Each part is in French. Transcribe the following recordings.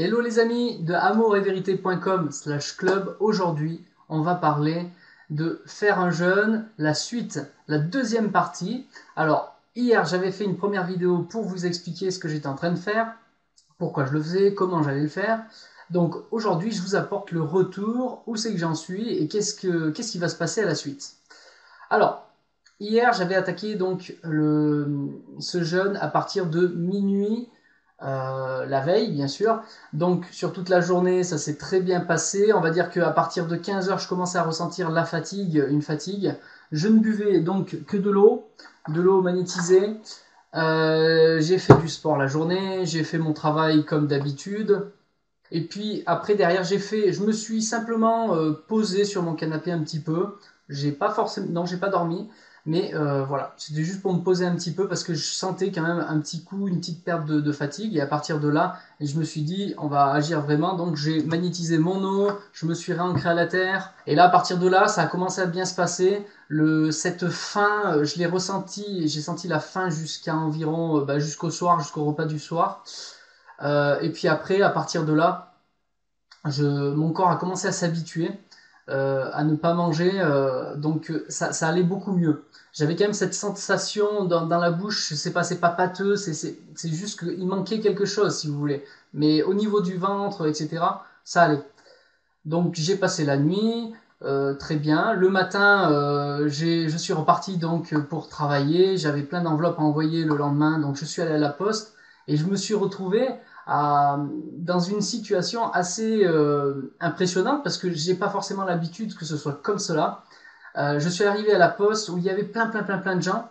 Hello les amis de amouretvérité.com/club. Aujourd'hui, on va parler de faire un jeûne, la suite, la deuxième partie. Alors, hier, j'avais fait une première vidéo pour vous expliquer ce que j'étais en train de faire, pourquoi je le faisais, comment j'allais le faire. Donc aujourd'hui, je vous apporte le retour, où c'est que j'en suis et qu'est-ce qui va se passer à la suite. Alors, hier, j'avais attaqué donc ce jeûne à partir de minuit, la veille, bien sûr. Donc, sur toute la journée, ça s'est très bien passé. On va dire qu'à partir de 15 heures, je commençais à ressentir la fatigue, une fatigue. Je ne buvais donc que de l'eau magnétisée. J'ai fait du sport la journée, j'ai fait mon travail comme d'habitude. Et puis après, derrière, je me suis simplement posé sur mon canapé un petit peu. J'ai pas forcément, non, j'ai pas dormi, mais voilà, c'était juste pour me poser un petit peu parce que je sentais quand même un petit coup, une petite perte de fatigue. Et à partir de là, je me suis dit, on va agir vraiment. Donc j'ai magnétisé mon eau, je me suis réancré à la terre. Et là, à partir de là, ça a commencé à bien se passer. Cette faim, je l'ai ressenti, j'ai senti la faim jusqu'à environ, jusqu'au soir, jusqu'au repas du soir. Et puis après, à partir de là, mon corps a commencé à s'habituer à ne pas manger, donc ça allait beaucoup mieux. J'avais quand même cette sensation dans la bouche, c'est pas pâteux, c'est juste qu'il manquait quelque chose, si vous voulez. Mais au niveau du ventre, etc., ça allait. Donc j'ai passé la nuit, très bien. Le matin, je suis reparti donc pour travailler. J'avais plein d'enveloppes à envoyer le lendemain, donc je suis allé à la poste et je me suis retrouvé dans une situation assez impressionnante parce que j'ai pas forcément l'habitude que ce soit comme cela. Je suis arrivé à la poste où il y avait plein de gens.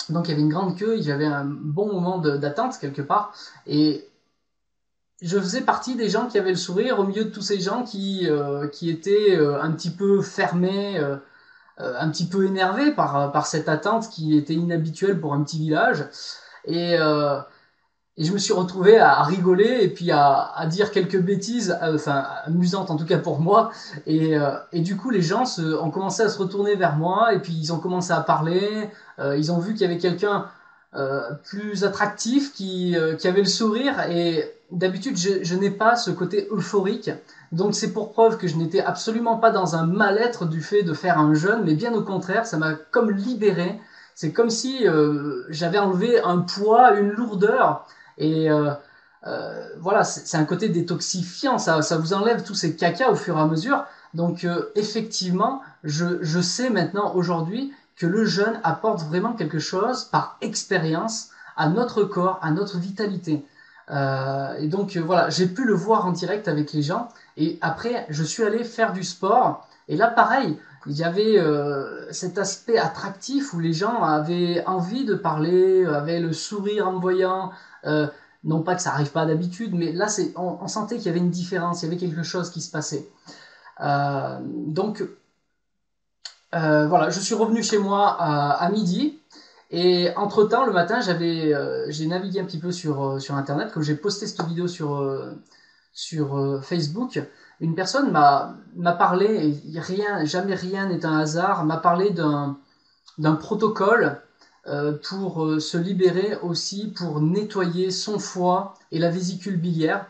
Donc il y avait une grande queue, il y avait un bon moment d'attente quelque part. Et je faisais partie des gens qui avaient le sourire au milieu de tous ces gens qui étaient un petit peu fermés, un petit peu énervés par cette attente qui était inhabituelle pour un petit village. Et, euh, et je me suis retrouvé à rigoler et puis à dire quelques bêtises, enfin amusantes en tout cas pour moi. Et du coup, les gens ont commencé à se retourner vers moi et puis ils ont commencé à parler. Ils ont vu qu'il y avait quelqu'un plus attractif qui avait le sourire. Et d'habitude, je n'ai pas ce côté euphorique. Donc c'est pour preuve que je n'étais absolument pas dans un mal-être du fait de faire un jeûne, mais bien au contraire, ça m'a comme libéré. C'est comme si j'avais enlevé un poids, une lourdeur. Et voilà, c'est un côté détoxifiant, ça vous enlève tous ces cacas au fur et à mesure. Donc effectivement, je sais maintenant, aujourd'hui, que le jeûne apporte vraiment quelque chose par expérience à notre corps, à notre vitalité. Et donc voilà, j'ai pu le voir en direct avec les gens. Et après, je suis allé faire du sport. Et là, pareil, il y avait cet aspect attractif où les gens avaient envie de parler, avaient le sourire en me voyant. Euh, non pas que ça arrive pas d'habitude, mais là, on sentait qu'il y avait une différence, il y avait quelque chose qui se passait. Donc, voilà, je suis revenu chez moi à midi. Et entre-temps, le matin, j'ai navigué un petit peu sur Internet, comme j'ai posté cette vidéo sur Facebook. Une personne m'a parlé, et rien, jamais rien n'est un hasard, m'a parlé d'un protocole pour se libérer aussi, pour nettoyer son foie et la vésicule biliaire.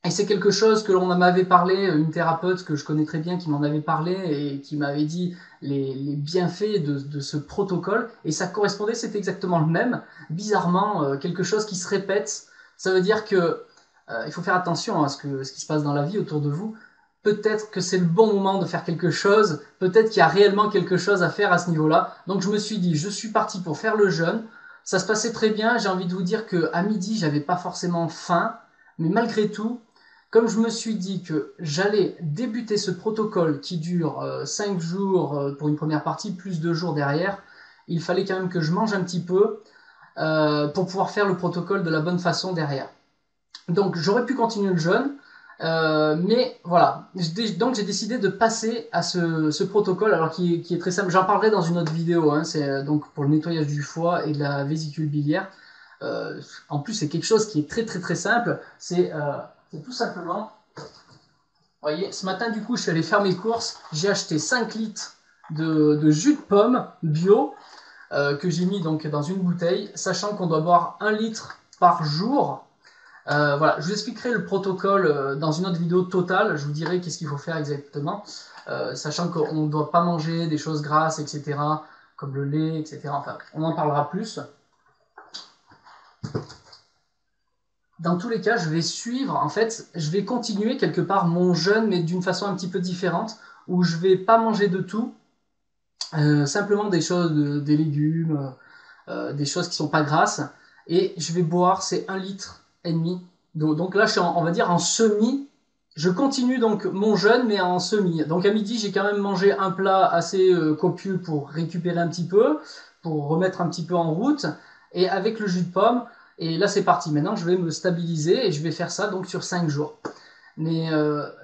Et c'est quelque chose que l'on m'avait parlé, une thérapeute que je connais très bien qui m'en avait parlé et qui m'avait dit les bienfaits de ce protocole. Et ça correspondait, c'était exactement le même. Bizarrement, quelque chose qui se répète. Ça veut dire que il faut faire attention à ce qui se passe dans la vie autour de vous. Peut-être que c'est le bon moment de faire quelque chose. Peut-être qu'il y a réellement quelque chose à faire à ce niveau-là. Donc je me suis dit, je suis parti pour faire le jeûne. Ça se passait très bien. J'ai envie de vous dire que à midi, j'avais pas forcément faim, mais malgré tout, comme je me suis dit que j'allais débuter ce protocole qui dure 5 jours pour une première partie, plus 2 jours derrière, il fallait quand même que je mange un petit peu pour pouvoir faire le protocole de la bonne façon derrière. Donc j'aurais pu continuer le jeûne, mais voilà. Donc j'ai décidé de passer à ce protocole, alors qui est très simple. J'en parlerai dans une autre vidéo, hein, c'est donc pour le nettoyage du foie et de la vésicule biliaire. En plus, c'est quelque chose qui est très simple. C'est tout simplement, vous voyez, ce matin, du coup, je suis allé faire mes courses. J'ai acheté 5 litres de jus de pomme bio que j'ai mis donc dans une bouteille, sachant qu'on doit boire 1 litre par jour. Voilà, je vous expliquerai le protocole dans une autre vidéo totale. Je vous dirai qu'est-ce qu'il faut faire exactement, sachant qu'on ne doit pas manger des choses grasses, etc., comme le lait, etc. Enfin, on en parlera plus. Dans tous les cas, je vais suivre, en fait, je vais continuer quelque part mon jeûne, mais d'une façon un petit peu différente, où je vais pas manger de tout, simplement des choses, des légumes, des choses qui sont pas grasses, et je vais boire, c'est 1,5 litre d'eau. Donc là, je suis on va dire en semi. Je continue donc mon jeûne, mais en semi. Donc à midi, j'ai quand même mangé un plat assez copieux pour récupérer un petit peu, pour remettre un petit peu en route, et avec le jus de pomme. Et là, c'est parti. Maintenant, je vais me stabiliser et je vais faire ça donc sur 5 jours. Mais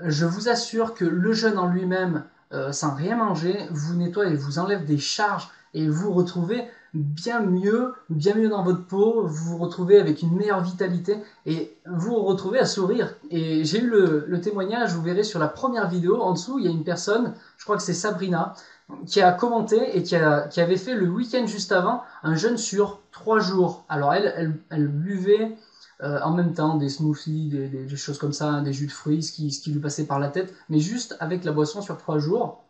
je vous assure que le jeûne en lui-même, sans rien manger, vous nettoie et vous enlève des charges et vous retrouvez bien mieux dans votre peau, vous vous retrouvez avec une meilleure vitalité et vous vous retrouvez à sourire. Et j'ai eu le témoignage, vous verrez sur la première vidéo, en dessous, il y a une personne, je crois que c'est Sabrina, qui a commenté et qui avait fait le week-end juste avant un jeûne sur 3 jours. Alors elle buvait en même temps des smoothies, des choses comme ça, hein, des jus de fruits, ce qui lui passait par la tête, mais juste avec la boisson sur 3 jours.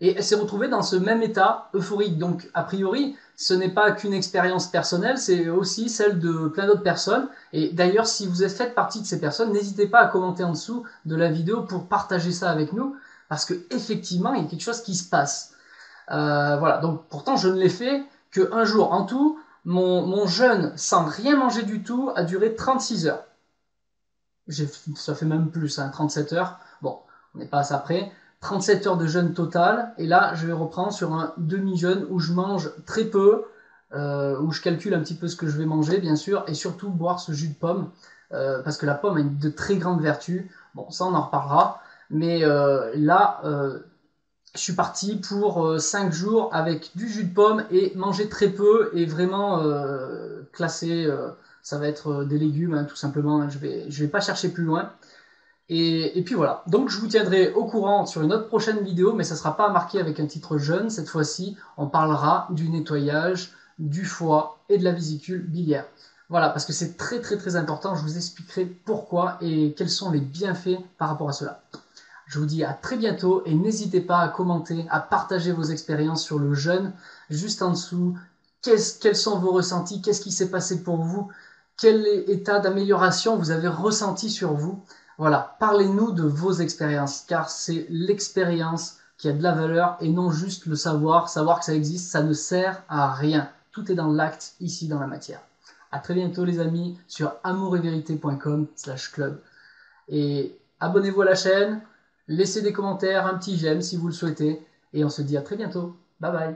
Et elle s'est retrouvée dans ce même état euphorique. Donc, a priori, ce n'est pas qu'une expérience personnelle, c'est aussi celle de plein d'autres personnes. Et d'ailleurs, si vous êtes fait partie de ces personnes, n'hésitez pas à commenter en dessous de la vidéo pour partager ça avec nous, parce que effectivement, il y a quelque chose qui se passe. Voilà, donc pourtant, je ne l'ai fait qu'un jour. En tout, mon jeûne sans rien manger du tout a duré 36 heures. Ça fait même plus, hein, 37 heures. Bon, on n'est pas à ça près. 37 heures de jeûne total. Et là, je vais reprendre sur un demi-jeûne où je mange très peu, où je calcule un petit peu ce que je vais manger, bien sûr, et surtout boire ce jus de pomme, parce que la pomme a de très grandes vertus. Bon, ça, on en reparlera. Mais là, je suis parti pour 5 jours avec du jus de pomme et manger très peu et vraiment classer. Ça va être des légumes, hein, tout simplement. Hein, je vais pas chercher plus loin. Et puis voilà. Donc je vous tiendrai au courant sur une autre prochaine vidéo, mais ça sera pas marqué avec un titre jeune. Cette fois-ci, on parlera du nettoyage du foie et de la vésicule biliaire. Voilà, parce que c'est très très très important. Je vous expliquerai pourquoi et quels sont les bienfaits par rapport à cela. Je vous dis à très bientôt et n'hésitez pas à commenter, à partager vos expériences sur le jeûne juste en dessous. Quels sont vos ressentis? Qu'est-ce qui s'est passé pour vous? Quel état d'amélioration vous avez ressenti sur vous? Voilà, parlez-nous de vos expériences, car c'est l'expérience qui a de la valeur et non juste le savoir. Savoir que ça existe, ça ne sert à rien. Tout est dans l'acte, ici dans la matière. À très bientôt les amis sur amouretvérité.com/club. Et abonnez-vous à la chaîne, laissez des commentaires, un petit j'aime si vous le souhaitez. Et on se dit à très bientôt. Bye bye.